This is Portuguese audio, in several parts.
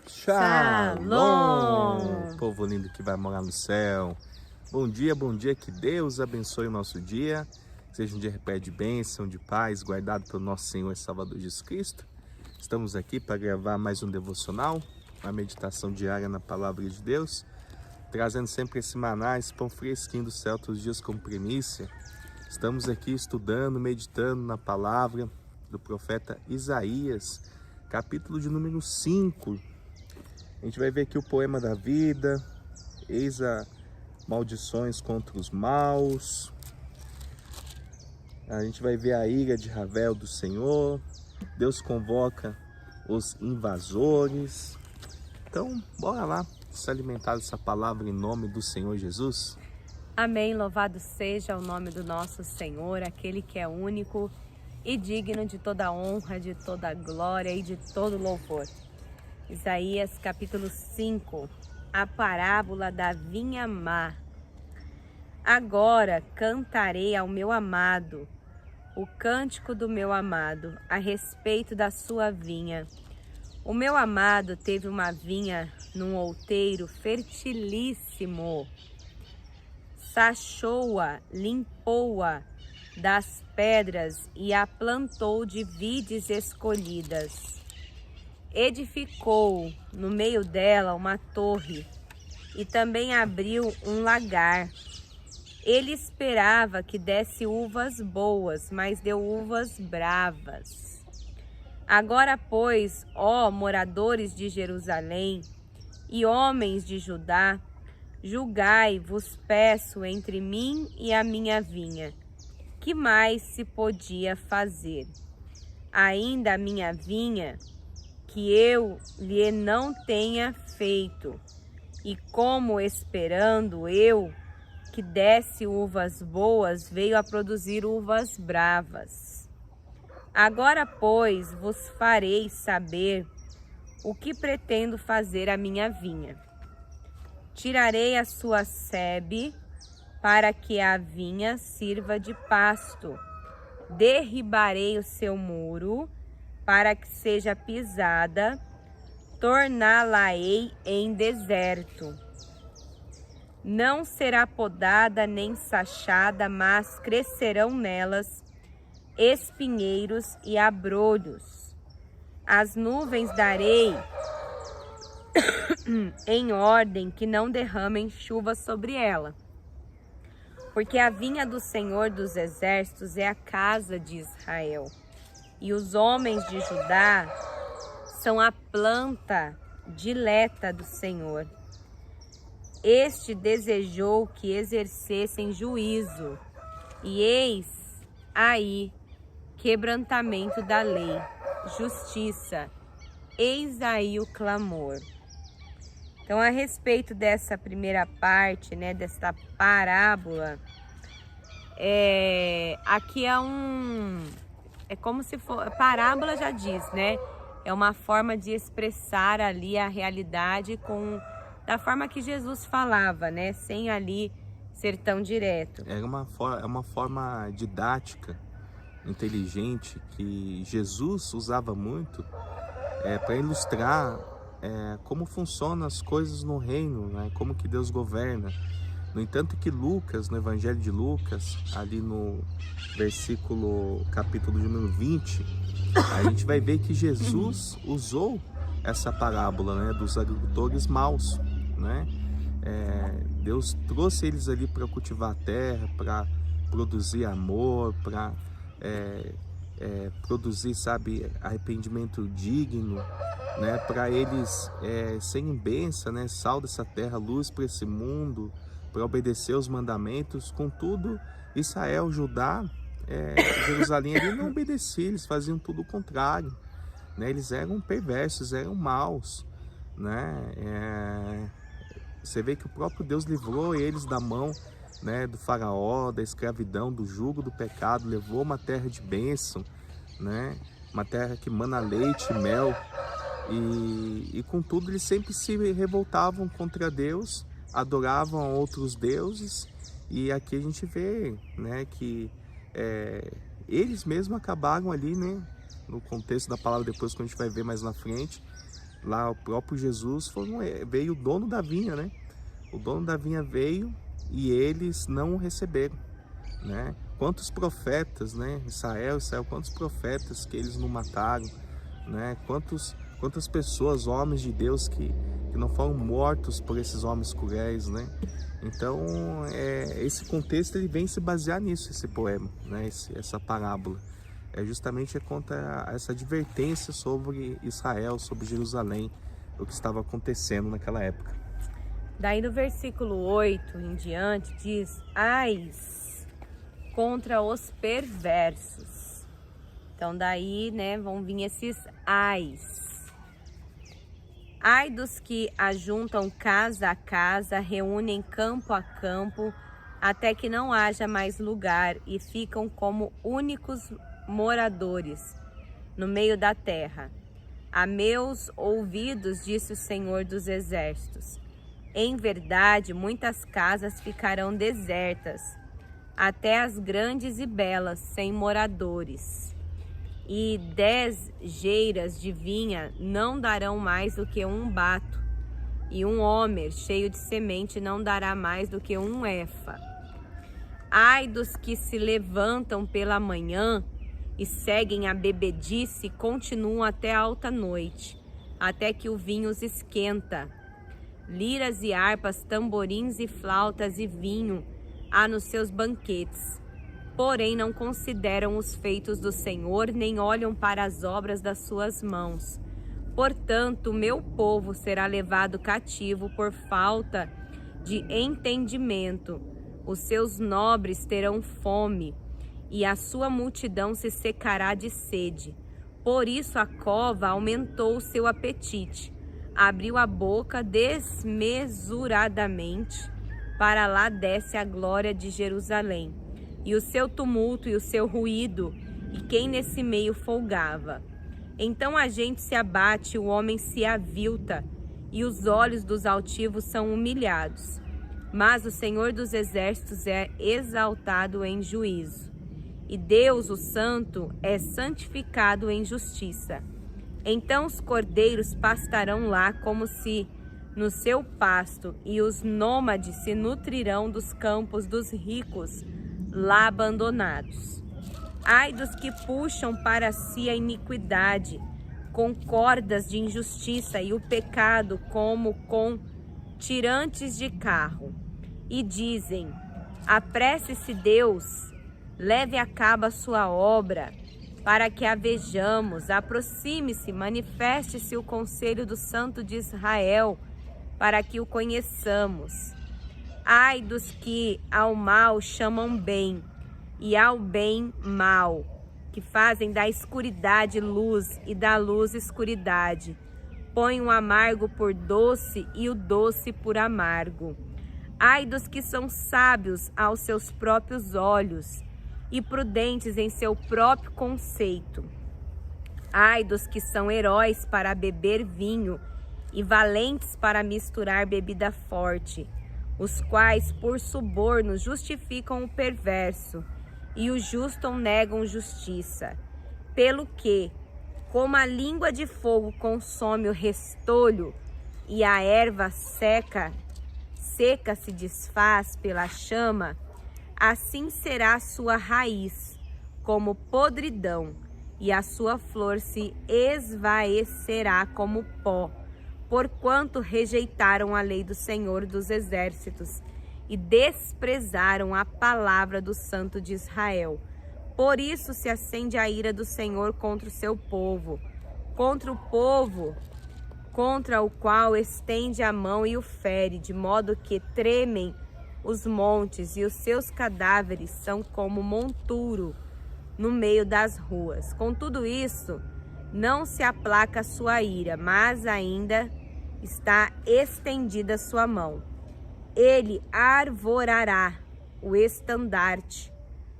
Shalom! Povo lindo que vai morar no céu. Bom dia, que Deus abençoe o nosso dia. Seja um dia repleto de bênção, de paz, guardado pelo nosso Senhor e Salvador Jesus Cristo. Estamos aqui para gravar mais um devocional, uma meditação diária na Palavra de Deus, trazendo sempre esse maná, esse pão fresquinho do céu todos os dias como primícia. Estamos aqui estudando, meditando na Palavra do profeta Isaías, capítulo de número 5. A gente vai ver aqui o poema da vida, eis a maldições contra os maus. A gente vai ver a ira de Ravel do Senhor. Deus convoca os invasores. Então, bora lá se alimentar dessa palavra em nome do Senhor Jesus. Amém, louvado seja o nome do nosso Senhor, aquele que é único e digno de toda honra, de toda glória e de todo louvor. Isaías capítulo 5, a parábola da vinha má. Agora cantarei ao meu amado, o cântico do meu amado, a respeito da sua vinha. O meu amado teve uma vinha num outeiro fertilíssimo. Sachou-a, limpou-a das pedras e a plantou de vides escolhidas. Edificou no meio dela uma torre e também abriu um lagar. Ele esperava que desse uvas boas, mas deu uvas bravas. Agora, pois, ó moradores de Jerusalém e homens de Judá, julgai, vos peço, entre mim e a minha vinha. Que mais se podia fazer? Ainda a minha vinha, que eu lhe não tenha feito, e como esperando eu que desse uvas boas, veio a produzir uvas bravas. Agora, pois, vos farei saber o que pretendo fazer à minha vinha. Tirarei a sua sebe, para que a vinha sirva de pasto. Derribarei o seu muro, para que seja pisada, torná-la-ei em deserto. Não será podada nem sachada, mas crescerão nelas espinheiros e abrolhos. As nuvens darei em ordem que não derramem chuva sobre ela. Porque a vinha do Senhor dos Exércitos é a casa de Israel. E os homens de Judá são a planta dileta do Senhor. Este desejou que exercessem juízo, e eis aí quebrantamento da lei, justiça, eis aí o clamor. Então, a respeito dessa primeira parte, né, dessa parábola, aqui é como se for, a parábola já diz, né? É uma forma de expressar ali a realidade da forma que Jesus falava, né? Sem ali ser tão direto. É uma forma didática, inteligente, que Jesus usava muito para ilustrar como funcionam as coisas no reino, né? Como que Deus governa. No entanto que Lucas, no Evangelho de Lucas, ali no capítulo de número 20, a gente vai ver que Jesus usou essa parábola, né, dos agricultores maus, né? Deus trouxe eles ali para cultivar a terra, para produzir amor, para produzir, sabe, arrependimento digno, né, para eles serem bênção, né, sal dessa terra, luz para esse mundo, para obedecer os mandamentos. Contudo, Israel, Judá, Jerusalém, ali não obedecia, eles faziam tudo o contrário, né? Eles eram perversos, eram maus, né? Você vê que o próprio Deus livrou eles da mão, né, do faraó, da escravidão, do jugo do pecado, levou uma terra de bênção, né? Uma terra que mana leite e mel, e contudo eles sempre se revoltavam contra Deus, adoravam outros deuses. E aqui a gente vê, né, que eles mesmos acabaram ali, né, no contexto da palavra, depois que a gente vai ver mais na frente, lá o próprio Jesus veio o dono da vinha, né? O dono da vinha veio e eles não o receberam, né? Quantos profetas, né? Israel, quantos profetas que eles não mataram, né? Quantas pessoas, homens de Deus que não foram mortos por esses homens cruéis, né? Então, esse contexto ele vem se basear nisso, esse poema, né? Essa parábola. Justamente contra essa advertência sobre Israel, sobre Jerusalém, o que estava acontecendo naquela época. Daí no versículo 8 em diante diz: Ais contra os perversos. Então daí, né, vão vir esses ais. Ai dos que ajuntam casa a casa, reúnem campo a campo, até que não haja mais lugar e ficam como únicos moradores no meio da terra. A meus ouvidos, disse o Senhor dos Exércitos, em verdade, muitas casas ficarão desertas, até as grandes e belas, sem moradores. E 10 geiras de vinha não darão mais do que um bato, e um homer cheio de semente não dará mais do que um efa. Ai dos que se levantam pela manhã e seguem a bebedice e continuam até alta noite, até que o vinho os esquenta. Liras e harpas, tamborins e flautas e vinho há nos seus banquetes. Porém não consideram os feitos do Senhor, nem olham para as obras das suas mãos. Portanto, meu povo será levado cativo por falta de entendimento. Os seus nobres terão fome, e a sua multidão se secará de sede. Por isso a cova aumentou o seu apetite, abriu a boca desmesuradamente, para lá desce a glória de Jerusalém, e o seu tumulto e o seu ruído, e quem nesse meio folgava. Então a gente se abate, o homem se avilta, e os olhos dos altivos são humilhados. Mas o Senhor dos Exércitos é exaltado em juízo, e Deus, o Santo, é santificado em justiça. Então os cordeiros pastarão lá como se no seu pasto, e os nômades se nutrirão dos campos dos ricos, lá abandonados. Ai dos que puxam para si a iniquidade, com cordas de injustiça, e o pecado como com tirantes de carro, e dizem: apresse-se Deus, leve a cabo a sua obra, para que a vejamos, aproxime-se, manifeste-se o conselho do Santo de Israel, para que o conheçamos. Ai dos que ao mal chamam bem, e ao bem mal, que fazem da escuridade luz e da luz escuridade, põem o amargo por doce e o doce por amargo. Ai dos que são sábios aos seus próprios olhos e prudentes em seu próprio conceito. Ai dos que são heróis para beber vinho e valentes para misturar bebida forte, os quais por suborno justificam o perverso e o justo negam justiça. Pelo que, como a língua de fogo consome o restolho e a erva seca se desfaz pela chama, assim será a sua raiz, como podridão, e a sua flor se esvaecerá como pó, porquanto rejeitaram a lei do Senhor dos Exércitos e desprezaram a palavra do Santo de Israel. Por isso se acende a ira do Senhor contra o seu povo, contra o povo contra o qual estende a mão e o fere, de modo que tremem os montes e os seus cadáveres são como monturo no meio das ruas. Com tudo isso, não se aplaca a sua ira, mas ainda está estendida a sua mão. Ele arvorará o estandarte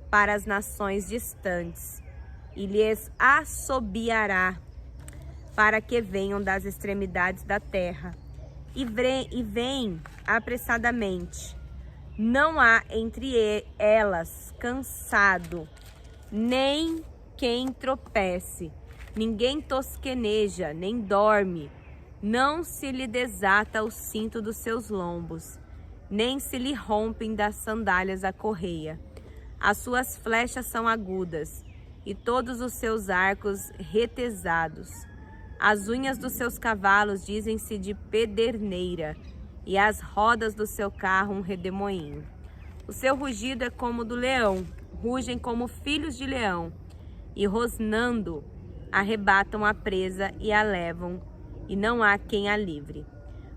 para as nações distantes e lhes assobiará para que venham das extremidades da terra e vêm apressadamente. Não há entre elas cansado, nem quem tropece, ninguém tosqueneja, nem dorme. Não se lhe desata o cinto dos seus lombos, nem se lhe rompem das sandálias a correia. As suas flechas são agudas, e todos os seus arcos retesados. As unhas dos seus cavalos dizem-se de pederneira, e as rodas do seu carro um redemoinho. O seu rugido é como o do leão, rugem como filhos de leão, e rosnando arrebatam a presa e a levam, e não há quem a livre.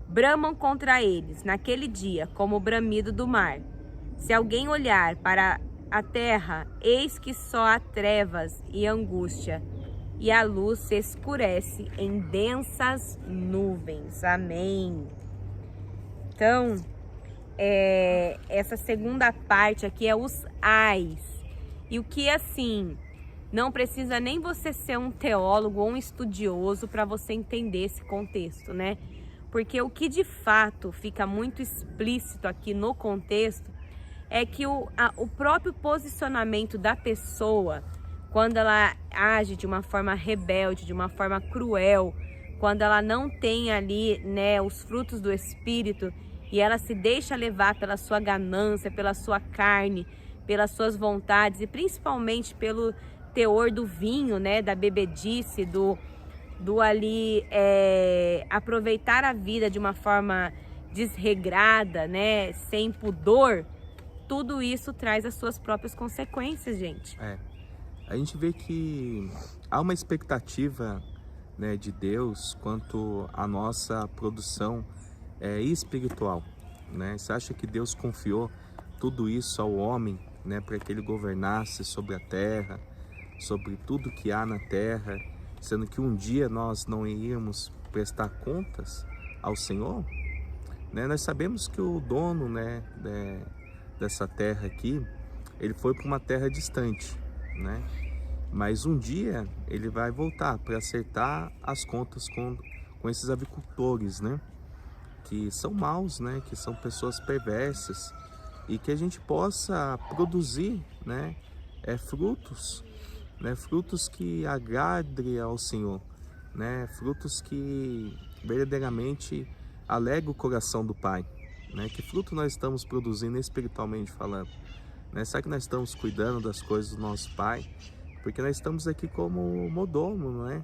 Bramam contra eles naquele dia como o bramido do mar. Se alguém olhar para a terra, eis que só há trevas e angústia, e a luz se escurece em densas nuvens. Amém. Então, essa segunda parte aqui é os ais. E o que assim, não precisa nem você ser um teólogo ou um estudioso para você entender esse contexto, né? Porque o que de fato fica muito explícito aqui no contexto é que o próprio posicionamento da pessoa, quando ela age de uma forma rebelde, de uma forma cruel, quando ela não tem ali, né, os frutos do Espírito, e ela se deixa levar pela sua ganância, pela sua carne, pelas suas vontades e principalmente pelo teor do vinho, né, da bebedice, do ali aproveitar a vida de uma forma desregrada, né, sem pudor, tudo isso traz as suas próprias consequências, gente. A gente vê que há uma expectativa, né, de Deus quanto à nossa produção espiritual, né? Você acha que Deus confiou tudo isso ao homem, né, para que ele governasse sobre a terra, sobre tudo que há na terra, sendo que um dia nós não iríamos prestar contas ao Senhor, né? Nós sabemos que o dono, né, dessa terra aqui, ele foi para uma terra distante, né? Mas um dia ele vai voltar para acertar as contas com esses avicultores, né? Que são maus, né? Que são pessoas perversas, e que a gente possa produzir, né, frutos, né? Frutos que agradem ao Senhor, né? Frutos que verdadeiramente alegrem o coração do Pai, né? Que fruto nós estamos produzindo espiritualmente falando, né? Será que nós estamos cuidando das coisas do nosso Pai? Porque nós estamos aqui como mordomo, não é?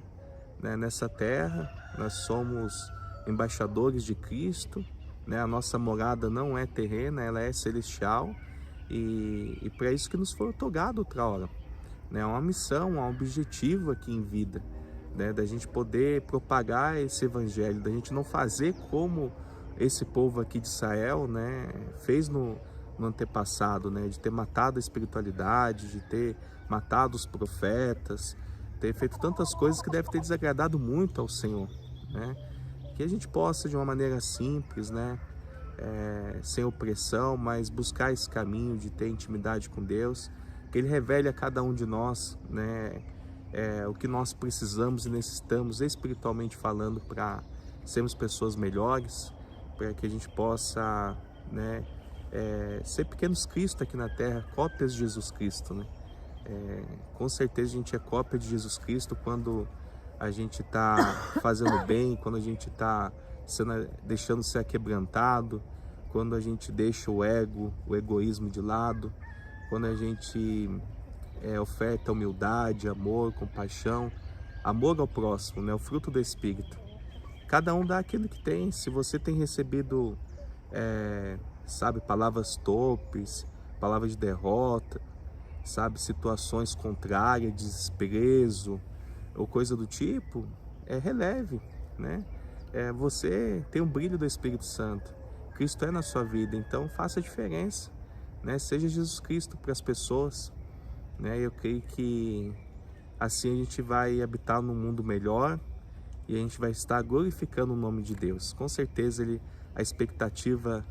Nessa terra, nós somos embaixadores de Cristo, né? A nossa morada não é terrena, ela é celestial, e para isso que nos foi otorgado outra hora, né? Uma missão, um objetivo aqui em vida, né? Da gente poder propagar esse evangelho, da gente não fazer como esse povo aqui de Israel, né, fez no antepassado, né, de ter matado a espiritualidade, de ter matado os profetas, ter feito tantas coisas que deve ter desagradado muito ao Senhor, né? Que a gente possa, de uma maneira simples, né, sem opressão, mas buscar esse caminho de ter intimidade com Deus, que Ele revele a cada um de nós, né, o que nós precisamos e necessitamos espiritualmente falando para sermos pessoas melhores, para que a gente possa, né, ser pequenos Cristo aqui na Terra, cópias de Jesus Cristo, né? Com certeza a gente é cópia de Jesus Cristo quando a gente está fazendo bem, quando a gente está deixando ser aquebrantado, quando a gente deixa o ego, o egoísmo de lado, quando a gente oferta humildade, amor, compaixão, amor ao próximo, né? O fruto do Espírito. Cada um dá aquilo que tem. Se você tem recebido, sabe, palavras torpes, palavras de derrota, sabe, situações contrárias, desprezo ou coisa do tipo, releve, né? Você tem um brilho do Espírito Santo, Cristo é na sua vida, então faça a diferença, né? Seja Jesus Cristo para as pessoas, né? Eu creio que assim a gente vai habitar num mundo melhor e a gente vai estar glorificando o nome de Deus. Com certeza a expectativa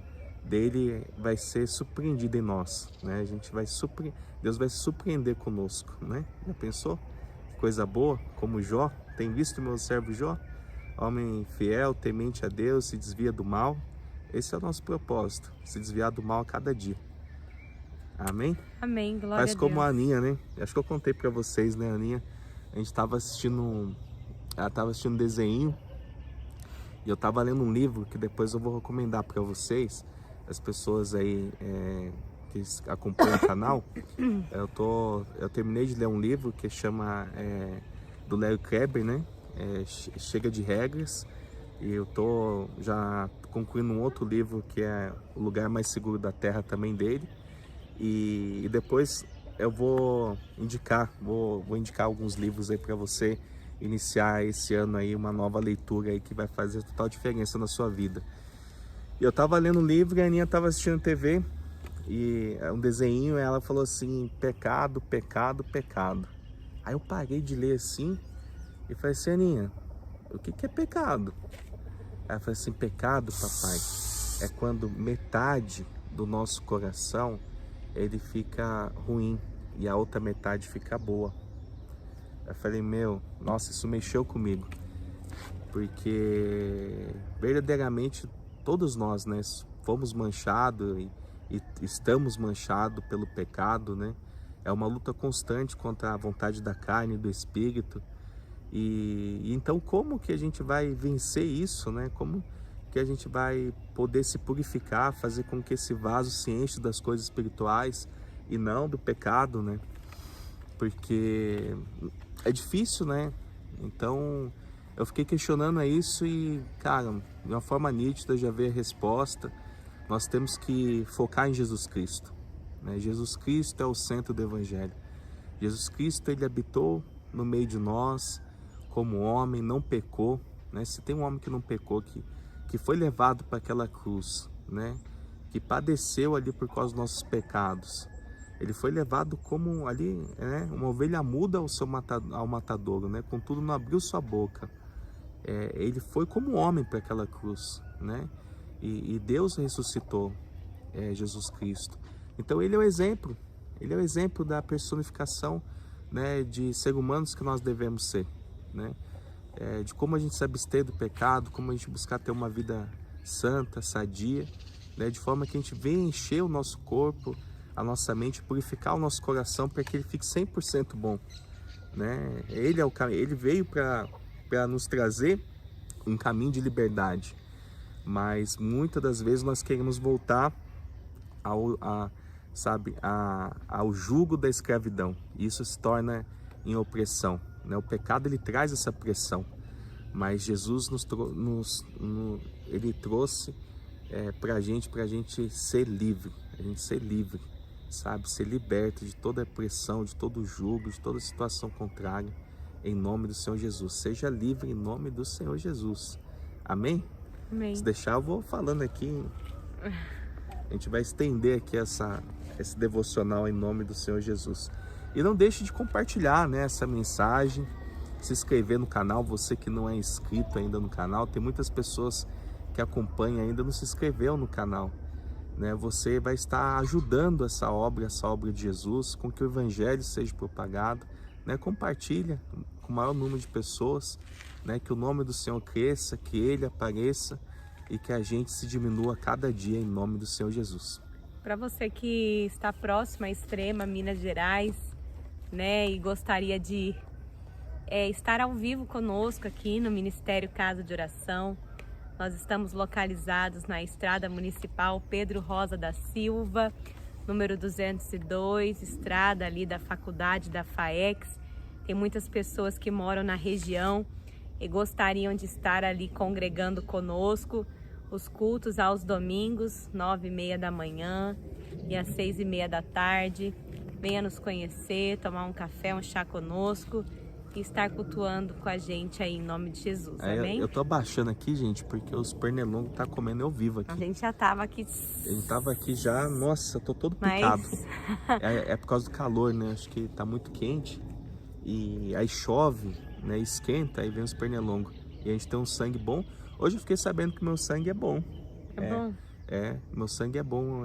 dele vai ser surpreendida em nós, né? Deus vai se surpreender conosco, né? Já pensou? Coisa boa, como Jó, tem visto meu servo Jó? Homem fiel, temente a Deus, se desvia do mal. Esse é o nosso propósito, se desviar do mal a cada dia. Amém? Amém, glória Faz a Deus. como a Aninha, né? Acho que eu contei pra vocês, né, Aninha? A gente tava assistindo, ela tava assistindo um desenho, E eu estava lendo um livro que depois eu vou recomendar para vocês, as pessoas aí que acompanham o canal. Eu terminei de ler um livro que chama do Larry Kleber, né? Chega de Regras. E eu tô já concluindo um outro livro que é O Lugar Mais Seguro da Terra, também dele. E depois eu vou indicar alguns livros aí para você iniciar esse ano aí uma nova leitura aí que vai fazer total diferença na sua vida. E eu tava lendo um livro e a Aninha tava assistindo TV e um desenho, e ela falou assim: pecado, pecado, pecado. Aí eu parei de ler assim e falei assim: Aninha, o que é pecado? Ela falou assim: pecado, papai, é quando metade do nosso coração ele fica ruim e a outra metade fica boa. Eu falei: nossa, isso mexeu comigo, porque verdadeiramente todos nós, né, fomos manchados e estamos manchados pelo pecado, né? É uma luta constante contra a vontade da carne e do espírito. E então como que a gente vai vencer isso, né? Como que a gente vai poder se purificar, fazer com que esse vaso se enche das coisas espirituais e não do pecado, né? Porque é difícil, né? Então eu fiquei questionando isso e, cara, de uma forma nítida já veio a resposta. Nós temos que focar em Jesus Cristo, né? Jesus Cristo é o centro do Evangelho. Jesus Cristo, ele habitou no meio de nós como homem, não pecou, né? Se tem um homem que não pecou, que foi levado para aquela cruz, né? Que padeceu ali por causa dos nossos pecados. Ele foi levado como ali, né? Uma ovelha muda ao matadouro, né? Contudo, não abriu sua boca. Ele foi como homem para aquela cruz, né? E Deus ressuscitou Jesus Cristo. Então ele é o exemplo da personificação, né, de ser humanos que nós devemos ser, né? De como a gente se abster do pecado, como a gente buscar ter uma vida santa, sadia, né? De forma que a gente venha encher o nosso corpo, a nossa mente, purificar o nosso coração para que ele fique 100% bom, né? Ele veio para nos trazer um caminho de liberdade, mas muitas das vezes nós queremos voltar ao jugo da escravidão. Isso se torna em opressão, né? O pecado, ele traz essa pressão, mas Jesus ele trouxe para a gente ser livre, sabe? Ser liberto de toda a pressão, de todo o jugo, de toda situação contrária, em nome do Senhor Jesus. Seja livre em nome do Senhor Jesus. Amém? Amém. Se deixar, eu vou falando aqui. A gente vai estender aqui esse devocional em nome do Senhor Jesus. E não deixe de compartilhar, né, essa mensagem, se inscrever no canal, você que não é inscrito ainda no canal. Tem muitas pessoas que acompanham ainda não se inscreveu no canal, né? Você vai estar ajudando essa obra de Jesus, com que o Evangelho seja propagado, né? Compartilha com o maior número de pessoas, né? Que o nome do Senhor cresça, que Ele apareça e que a gente se diminua cada dia em nome do Senhor Jesus. Para você que está próximo à Extrema, Minas Gerais, né, e gostaria de estar ao vivo conosco aqui no Ministério Casa de Oração, nós estamos localizados na Estrada Municipal Pedro Rosa da Silva, número 202, estrada ali da faculdade da FAEX. Tem muitas pessoas que moram na região e gostariam de estar ali congregando conosco. Os cultos aos domingos, 9h30 da manhã e às 6h30 da tarde. Venha nos conhecer, tomar um café, um chá conosco e estar cultuando com a gente aí em nome de Jesus, amém? Eu tô abaixando aqui, gente, porque os pernilongos tá comendo eu vivo aqui. A gente já tava aqui. A gente tava aqui já, nossa, eu tô todo picado. É por causa do calor, né? Acho que tá muito quente e aí chove, né? Esquenta, aí vem os pernilongos. E a gente tem um sangue bom. Hoje eu fiquei sabendo que meu sangue é bom. É bom? Meu sangue é bom.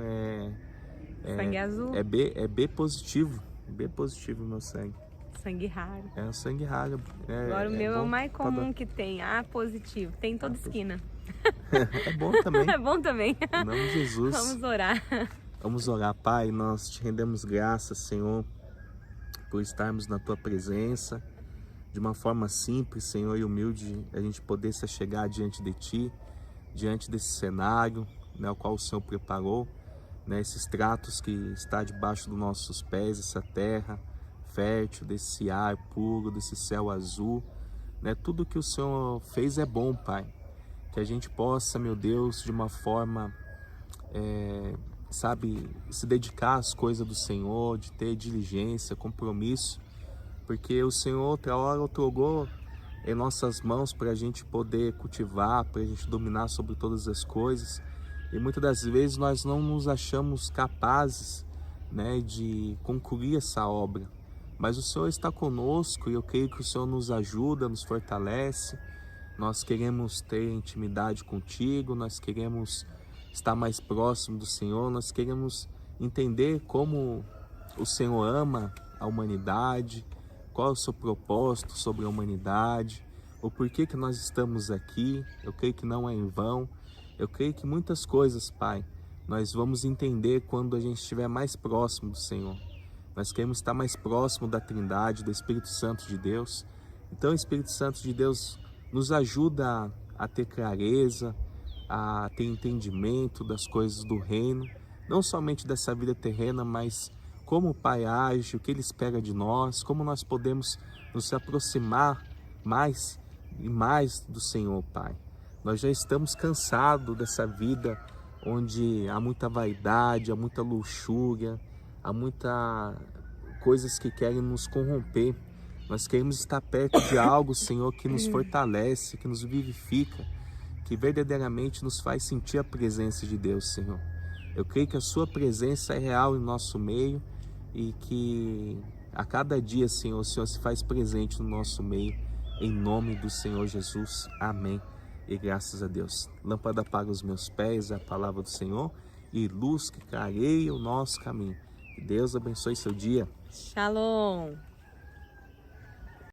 Sangue azul? É B positivo. B positivo meu sangue. Sangue raro. É um sangue raro. Agora o meu é o mais comum que tem, A positivo. Tem em toda esquina. É bom também. É bom também. Em nome de Jesus. Vamos orar. Vamos orar, Pai. Nós te rendemos graças, Senhor, por estarmos na Tua presença. de uma forma simples, Senhor, e humilde, a gente poder se chegar diante de Ti, diante desse cenário, né, o qual o Senhor preparou, né, esses tratos que está debaixo dos nossos pés, essa terra fértil, desse ar puro, desse céu azul, né, tudo que o Senhor fez é bom, Pai, que a gente possa, meu Deus, de uma forma, sabe, se dedicar às coisas do Senhor, de ter diligência, compromisso, porque o Senhor outra hora outorgou em nossas mãos para a gente poder cultivar, para a gente dominar sobre todas as coisas, e muitas das vezes nós não nos achamos capazes, né, de concluir essa obra, mas o Senhor está conosco e eu creio que o Senhor nos ajuda, nos fortalece. Nós queremos ter intimidade contigo, nós queremos estar mais próximo do Senhor, nós queremos entender como o Senhor ama a humanidade, qual é o seu propósito sobre a humanidade, o porquê que nós estamos aqui. Eu creio que não é em vão, eu creio que muitas coisas, Pai, nós vamos entender quando a gente estiver mais próximo do Senhor. Nós queremos estar mais próximo da Trindade, do Espírito Santo de Deus. Então o Espírito Santo de Deus nos ajuda a ter clareza, a ter entendimento das coisas do reino, não somente dessa vida terrena, mas como o Pai age, o que Ele espera de nós, como nós podemos nos aproximar mais e mais do Senhor, Pai. Nós já estamos cansados dessa vida onde há muita vaidade, há muita luxúria, há muitas coisas que querem nos corromper. Nós queremos estar perto de algo, Senhor, que nos fortalece, que nos vivifica, que verdadeiramente nos faz sentir a presença de Deus, Senhor. Eu creio que a Sua presença é real em nosso meio e que a cada dia, Senhor, o Senhor se faz presente no nosso meio, em nome do Senhor Jesus. Amém. E graças a Deus. Lâmpada para os meus pés é a palavra do Senhor e luz que clareia o nosso caminho. Que Deus abençoe seu dia. Shalom.